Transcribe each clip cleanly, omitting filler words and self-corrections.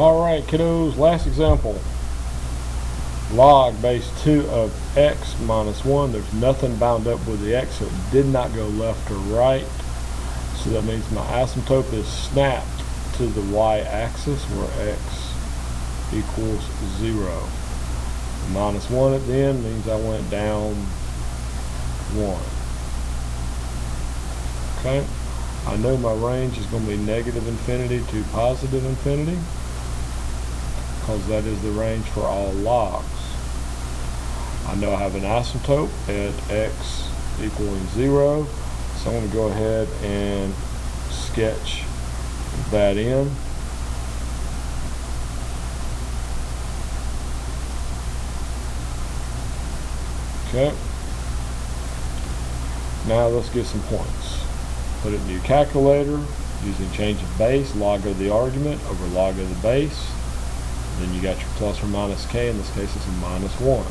Alright kiddos, last example. Log base 2 of x minus 1. There's nothing bound up with the x, so it did not go left or right. So that means my asymptote is snapped to the y-axis where x equals 0. Minus 1 at the end means I went down 1. Okay? I know my range is going to be negative infinity to positive infinity, because that is the range for all logs. I know I have an asymptote at x equaling 0, so I'm going to go ahead and sketch that in. Okay. Now let's get some points. Put it in your calculator using change of base, log of the argument over log of the base. Then you got your plus or minus k. In this case it's a minus 1.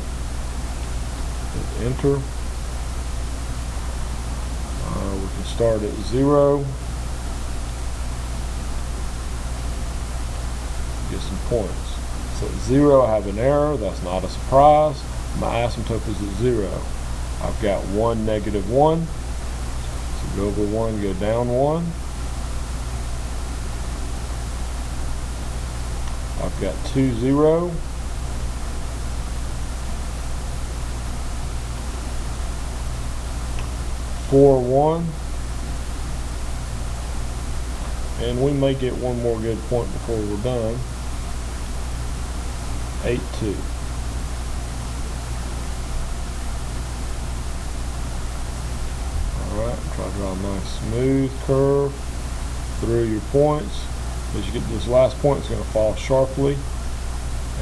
Hit enter. We can start at 0. Get some points. So at 0 I have an error. That's not a surprise. My asymptote is at 0. I've got 1, negative 1. So go over 1, go down 1. I've got 2, 0. Four, 1. And we may get one more good point before we're done. 8, 2. Alright, try to draw a nice smooth curve through your points. As you get to this last point, it's going to fall sharply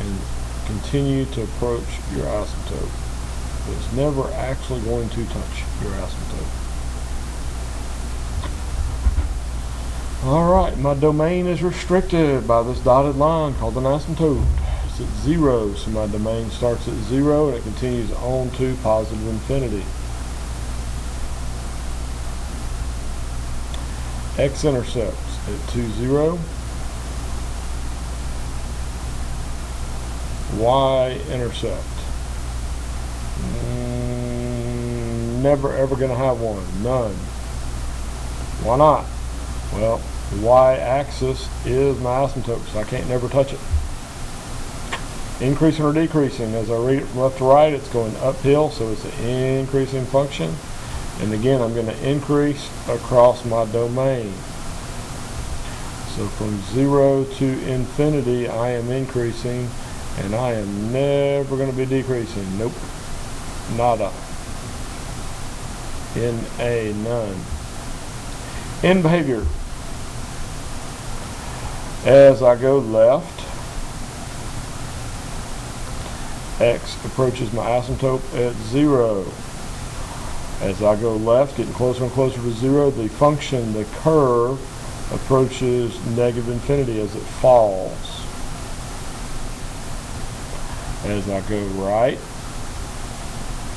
and continue to approach your asymptote. But it's never actually going to touch your asymptote. Alright, my domain is restricted by this dotted line called an asymptote. It's at 0, so my domain starts at 0 and it continues on to positive infinity. X-intercepts at 2, 0. Y-intercept. Never ever going to have one. None. Why not? Well, the y-axis is my asymptote, so I can't never touch it. Increasing or decreasing. As I read it from left to right, it's going uphill, so it's an increasing function. And again, I'm going to increase across my domain. So from 0 to infinity, I am increasing, and I am never going to be decreasing. Nope. Nada. N-A, none. In behavior. As I go left, x approaches my asymptote at 0. As I go left, getting closer and closer to 0, the function, the curve, approaches negative infinity as it falls. As I go right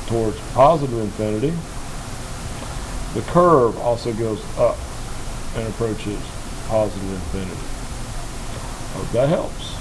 towards positive infinity, the curve also goes up and approaches positive infinity. Hope that helps.